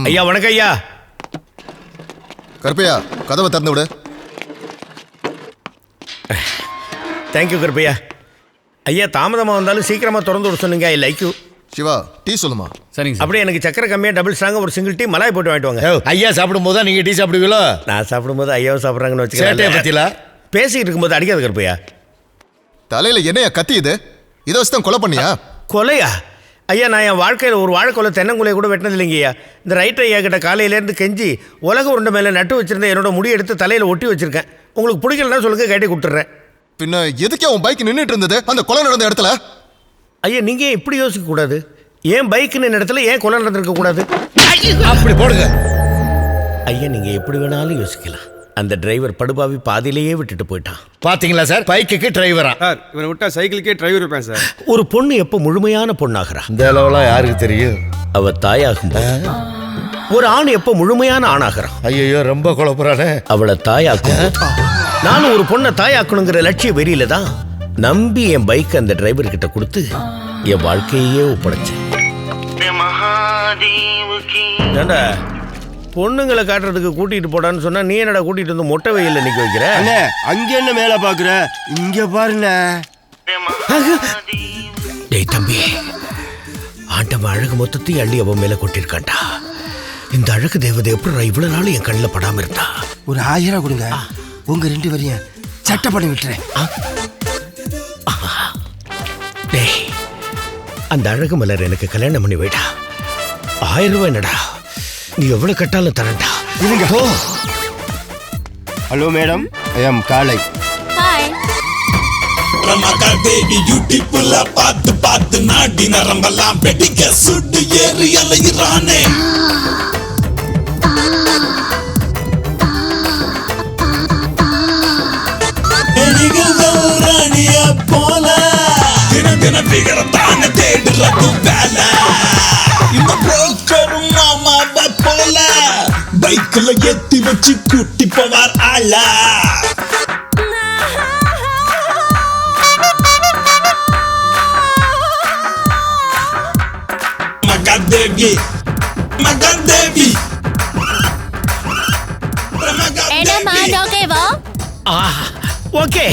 ஐயா வணக்கம் ஐயா. கருப்பையா கதவை திறந்து விடு. தேங்க்யூ கருப்பையா. ஐயா தாமதமாக வந்தாலும் சீக்கிரமாக திறந்து விட சொன்னீங்க. I like you. Siva tea சொல்லுமா. சரிங்க சார். அப்படியே எனக்கு சக்கரை கம்மியாக டபுள் ஸ்ட்ராங்காக ஒரு சிங்கிள் டீ மலாய் போட்டு வாங்கிட்டு வாங்க. ஐயா சாப்பிடும் போது நீங்கள் டீ சாப்பிடுவீங்களோ? நான் சாப்பிடும்போது ஐயாவும் சாப்பிட்றாங்கன்னு சேட்டையை வச்சுக்கிறேன். பற்றிலா பேசிக்கிட்டு இருக்கும்போது அடிக்காது கருப்பையா. தலையில என்னையா கத்தி இது? இதை வச்சு தான் கொலை பண்ணியா? கொலையா? ஐயா நான் என் வாழ்க்கையில் ஒரு வாழைக்கொலை தென்னங்குலையை கூட வெட்டினது இல்லைங்கய்யா. இந்த ரைட் ஐயா கிட்ட காலையிலேருந்து கெஞ்சி உலக உருண்டை மேலே நட்டு வச்சிருந்தேன். என்னோட முடி எடுத்து தலையில் ஒட்டி வச்சிருக்கேன். உங்களுக்கு பிடிக்கலன்னா சொல்லுங்க, கட்டி கொடுத்துட்றேன். பின்ன எதுக்கே உன் பைக் நின்றுட்டு இருந்தது அந்த கொலை நடந்த இடத்துல? ஐயா நீங்கள் ஏன் இப்படி யோசிக்க கூடாது? ஏன் பைக்கு நின்ற இடத்துல ஏன் கொலை நடந்திருக்க கூடாது? அப்படி போடுங்க. ஐயா நீங்கள் எப்படி வேணாலும் யோசிக்கலாம். அந்த டிரைவர் படுபாவி பாதியிலேயே விட்டுட்டு போயிட்டான். பாத்தீங்களா சார், பைக்குக்கு டிரைவரா? சார் இவனை விட்டா சைக்கிளுக்கே டிரைவர் இருப்பேன் சார். ஒரு பொண்ணு எப்போ முழுமையான பொண்ணாகிறா? இந்த அளவுலாம் யாருக்கு தெரியும்? அவ தாயாகும். ஒரு ஆண் எப்போ முழுமையான ஆணாகிறான்? ஐயோ ரொம்ப குழப்பறானே. அவளை தாயாக்கும். நானும் ஒரு பொண்ணை தாயாக்கணுங்கிற லட்சிய வெறியில தான் நம்பி என் பைக் அந்த டிரைவர் கிட்ட கொடுத்து என் வாழ்க்கையே ஒப்படைச்சேன். ஏண்டா பொண்ணுங்களை காட்டுறதுக்கு கூட்டிட்டு போடான்னு சொன்னா நீ என்னடா கூட்டிட்டு வந்து மொட்டை வெயில்ல நிக்க வைக்கிற? அங்க என்ன மேல பாக்குற? இங்க பாருங்க. டேய் தம்பி, ஆண்டவன் அழகு மொத்தத்தையும் அள்ளி அவன் மேல கொட்டிருக்கான்டா. இந்த அழகு தேவதை எப்படி இவ்வளவு நாள் என் கண்ணில் படாம இருந்தா? ஒரு 1000 கொடுங்க, உங்க 2 வரையும் சட்டை பண்ணி விட்டுறேன். டேய் அந்த அழகு மலர் எனக்கு கல்யாணம் பண்ணி வைடா. 1000 ரூபாய் என்னடா, நீ எவ்வளவு கட்டாலும் தரண்டா. இதுங்க போ. ஹலோ மேடம், ஐ அம் காலை. ஹாய். ரமகா தேவி யூடியூப்ல பார்த்து பார்த்து நாடி நரம்பெல்லாம் வெடிக்க சுட்டு ஏறி அலையிறானே. ராணிய போல தின தின விகரத்தான தேடுறது வேலை. இந்த புரோக்கரும் மாமாவ போல பைக்ல ஏத்தி வச்சு கூட்டி போவார் ஆளா. மகாதேவி மகாதேவி என்னம்மா ஓகேவா? ஓகே